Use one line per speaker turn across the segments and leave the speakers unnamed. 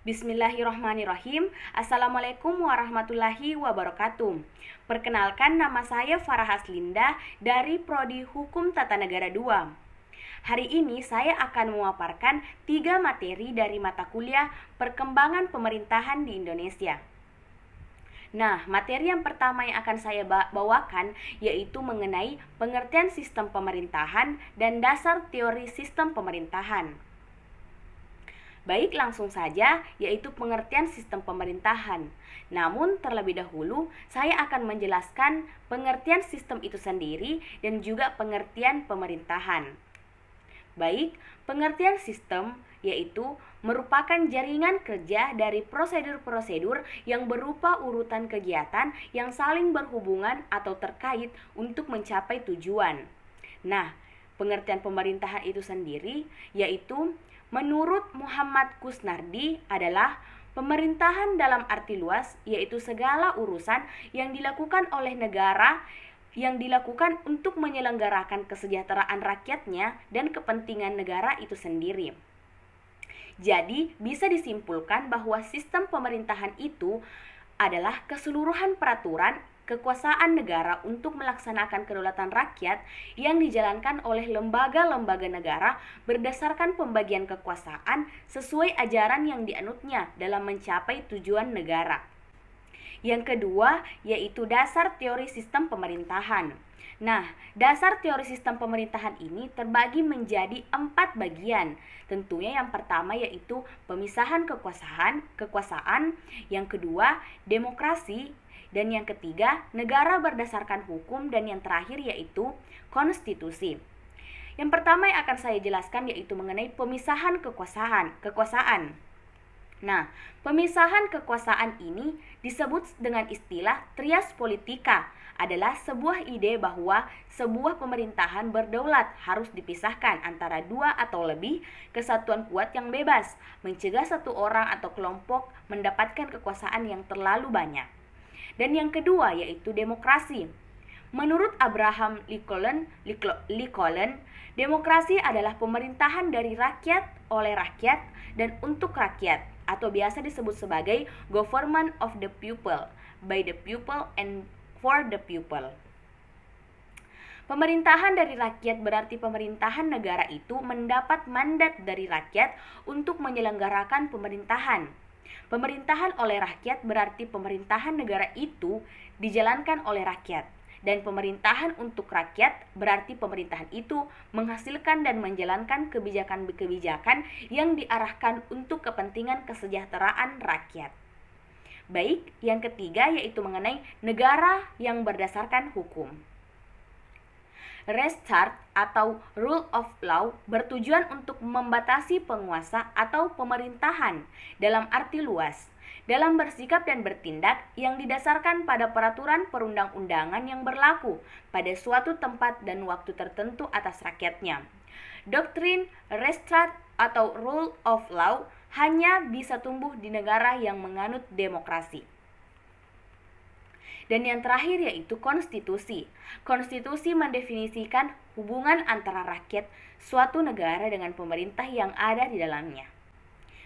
Bismillahirrahmanirrahim. Assalamualaikum warahmatullahi wabarakatuh. Perkenalkan, nama saya Farah Haslinda dari Prodi Hukum Tata Negara 2. Hari ini saya akan memaparkan 3 materi dari mata kuliah Perkembangan Pemerintahan di Indonesia. Nah, materi yang pertama yang akan saya bawakan yaitu mengenai pengertian sistem pemerintahan dan dasar teori sistem pemerintahan. Baik, langsung saja, yaitu pengertian sistem pemerintahan. Namun, terlebih dahulu, saya akan menjelaskan pengertian sistem itu sendiri dan juga pengertian pemerintahan. Baik, pengertian sistem yaitu merupakan jaringan kerja dari prosedur-prosedur yang berupa urutan kegiatan yang saling berhubungan atau terkait untuk mencapai tujuan. Nah, pengertian pemerintahan itu sendiri yaitu menurut Muhammad Kusnardi adalah pemerintahan dalam arti luas, yaitu segala urusan yang dilakukan oleh negara yang dilakukan untuk menyelenggarakan kesejahteraan rakyatnya dan kepentingan negara itu sendiri. Jadi, bisa disimpulkan bahwa sistem pemerintahan itu adalah keseluruhan peraturan kekuasaan negara untuk melaksanakan kedaulatan rakyat yang dijalankan oleh lembaga-lembaga negara berdasarkan pembagian kekuasaan sesuai ajaran yang dianutnya dalam mencapai tujuan negara. Yang kedua, yaitu dasar teori sistem pemerintahan. Nah, dasar teori sistem pemerintahan ini terbagi menjadi 4 bagian. Tentunya yang pertama yaitu pemisahan kekuasaan, yang kedua demokrasi, dan yang ketiga negara berdasarkan hukum, dan yang terakhir yaitu konstitusi. Yang pertama yang akan saya jelaskan yaitu mengenai pemisahan kekuasaan. Nah, pemisahan kekuasaan ini disebut dengan istilah trias politika, adalah sebuah ide bahwa sebuah pemerintahan berdaulat harus dipisahkan antara 2 atau lebih kesatuan kuat yang bebas, mencegah satu orang atau kelompok mendapatkan kekuasaan yang terlalu banyak. Dan yang kedua yaitu demokrasi. Menurut Abraham Lincoln, demokrasi adalah pemerintahan dari rakyat, oleh rakyat, dan untuk rakyat, atau biasa disebut sebagai government of the people, by the people and for the people. Pemerintahan dari rakyat berarti pemerintahan negara itu mendapat mandat dari rakyat untuk menyelenggarakan pemerintahan. Pemerintahan oleh rakyat berarti pemerintahan negara itu dijalankan oleh rakyat. Dan pemerintahan untuk rakyat berarti pemerintahan itu menghasilkan dan menjalankan kebijakan-kebijakan yang diarahkan untuk kepentingan kesejahteraan rakyat. Baik, yang ketiga yaitu mengenai negara yang berdasarkan hukum. Res chart atau rule of law bertujuan untuk membatasi penguasa atau pemerintahan dalam arti luas dalam bersikap dan bertindak yang didasarkan pada peraturan perundang-undangan yang berlaku pada suatu tempat dan waktu tertentu atas rakyatnya. Doktrin res chart atau rule of law hanya bisa tumbuh di negara yang menganut demokrasi. Dan yang terakhir yaitu konstitusi. Konstitusi mendefinisikan hubungan antara rakyat suatu negara dengan pemerintah yang ada di dalamnya.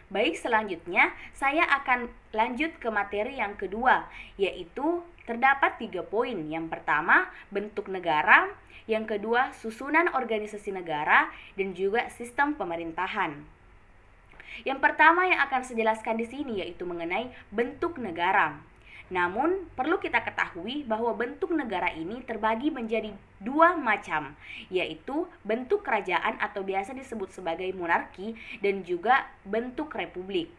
Baik, selanjutnya saya akan lanjut ke materi yang kedua, yaitu terdapat 3 poin. Yang pertama, bentuk negara, yang kedua, susunan organisasi negara, dan juga sistem pemerintahan. Yang pertama yang akan saya jelaskan di sini yaitu mengenai bentuk negara. Namun, perlu kita ketahui bahwa bentuk negara ini terbagi menjadi 2 macam, yaitu bentuk kerajaan atau biasa disebut sebagai monarki dan juga bentuk republik.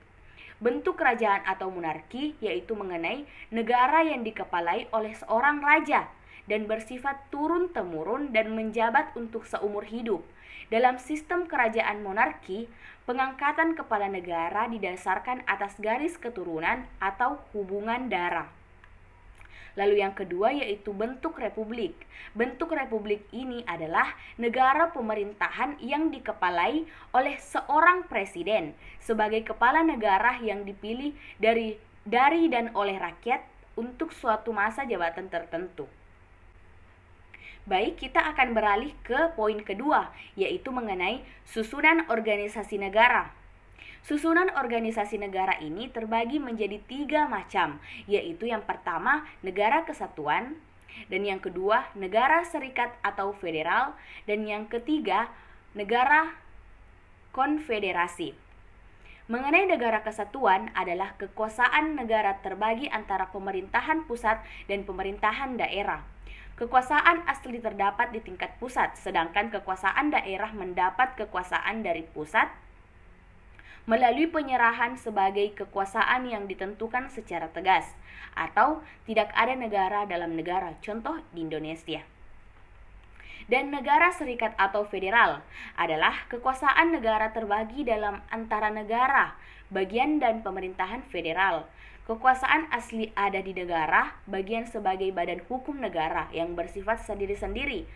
Bentuk kerajaan atau monarki yaitu mengenai negara yang dikepalai oleh seorang raja dan bersifat turun-temurun dan menjabat untuk seumur hidup. Dalam sistem kerajaan monarki, pengangkatan kepala negara didasarkan atas garis keturunan atau hubungan darah. Lalu yang kedua yaitu bentuk republik. Bentuk republik ini adalah negara pemerintahan yang dikepalai oleh seorang presiden sebagai kepala negara yang dipilih dari dan oleh rakyat untuk suatu masa jabatan tertentu. Baik, kita akan beralih ke poin kedua, yaitu mengenai susunan organisasi negara. Susunan organisasi negara ini terbagi menjadi 3 macam, yaitu yang pertama negara kesatuan, dan yang kedua negara serikat atau federal, dan yang ketiga negara konfederasi. Mengenai negara kesatuan adalah kekuasaan negara terbagi antara pemerintahan pusat dan pemerintahan daerah. Kekuasaan asli terdapat di tingkat pusat, sedangkan kekuasaan daerah mendapat kekuasaan dari pusat melalui penyerahan sebagai kekuasaan yang ditentukan secara tegas, atau tidak ada negara dalam negara, contoh di Indonesia. Dan negara serikat atau federal adalah kekuasaan negara terbagi dalam antara negara, bagian dan pemerintahan federal. Kekuasaan asli ada di negara, bagian sebagai badan hukum negara yang bersifat sendiri-sendiri,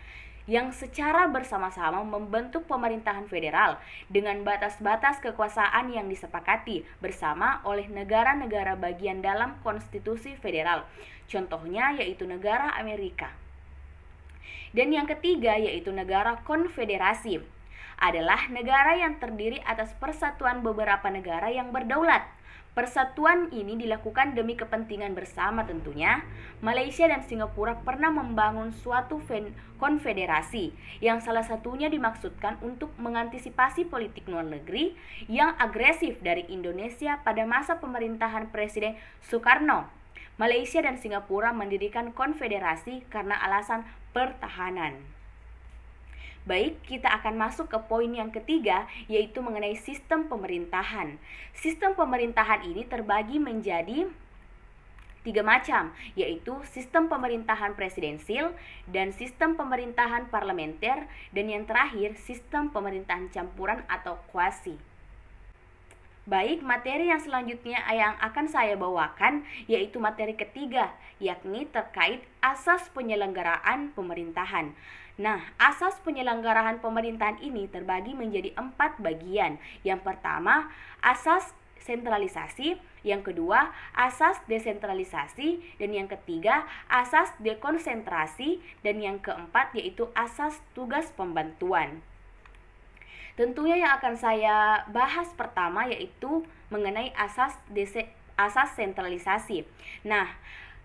yang secara bersama-sama membentuk pemerintahan federal dengan batas-batas kekuasaan yang disepakati bersama oleh negara-negara bagian dalam konstitusi federal. Contohnya yaitu negara Amerika. Dan yang ketiga yaitu negara konfederasi, adalah negara yang terdiri atas persatuan beberapa negara yang berdaulat. Persatuan ini dilakukan demi kepentingan bersama tentunya. Malaysia dan Singapura pernah membangun suatu konfederasi yang salah satunya dimaksudkan untuk mengantisipasi politik luar negeri yang agresif dari Indonesia pada masa pemerintahan Presiden Soekarno. Malaysia dan Singapura mendirikan konfederasi karena alasan pertahanan. Baik, kita akan masuk ke poin yang ketiga, yaitu mengenai sistem pemerintahan. Sistem pemerintahan ini terbagi menjadi 3 macam, yaitu sistem pemerintahan presidensil dan sistem pemerintahan parlementer, dan yang terakhir sistem pemerintahan campuran atau kuasi. Baik, materi yang selanjutnya yang akan saya bawakan yaitu materi ketiga, yakni terkait asas penyelenggaraan pemerintahan. Nah, asas penyelenggaraan pemerintahan ini terbagi menjadi 4 bagian. Yang pertama, asas sentralisasi, yang kedua, asas desentralisasi, dan yang ketiga, asas dekonsentrasi, dan yang keempat yaitu asas tugas pembantuan. Tentunya yang akan saya bahas pertama yaitu mengenai asas sentralisasi. Nah,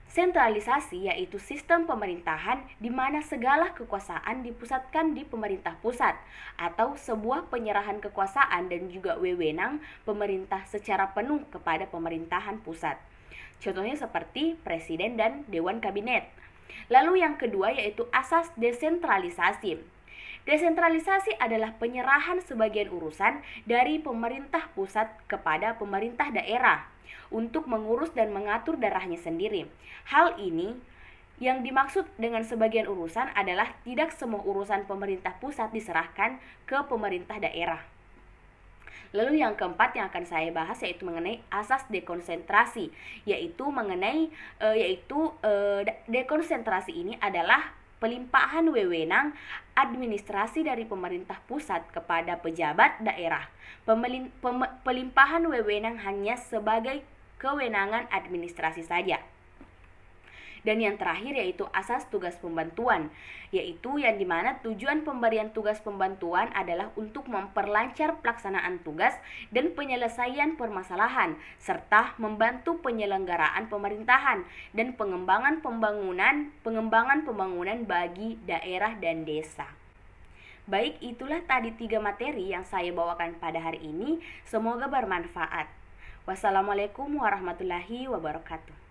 sentralisasi yaitu sistem pemerintahan di mana segala kekuasaan dipusatkan di pemerintah pusat, atau sebuah penyerahan kekuasaan dan juga wewenang pemerintah secara penuh kepada pemerintahan pusat. Contohnya seperti presiden dan dewan kabinet. Lalu yang kedua yaitu asas desentralisasi. Desentralisasi adalah penyerahan sebagian urusan dari pemerintah pusat kepada pemerintah daerah untuk mengurus dan mengatur daerahnya sendiri. Hal ini yang dimaksud dengan sebagian urusan adalah tidak semua urusan pemerintah pusat diserahkan ke pemerintah daerah. Lalu yang keempat yang akan saya bahas yaitu mengenai asas dekonsentrasi, yaitu dekonsentrasi ini adalah pelimpahan wewenang administrasi dari pemerintah pusat kepada pejabat daerah. Pelimpahan wewenang hanya sebagai kewenangan administrasi saja. Dan yang terakhir yaitu asas tugas pembantuan, yaitu yang dimana tujuan pemberian tugas pembantuan adalah untuk memperlancar pelaksanaan tugas dan penyelesaian permasalahan, serta membantu penyelenggaraan pemerintahan dan pengembangan pembangunan bagi daerah dan desa. Baik, itulah tadi 3 materi yang saya bawakan pada hari ini. Semoga bermanfaat. Wassalamualaikum warahmatullahi wabarakatuh.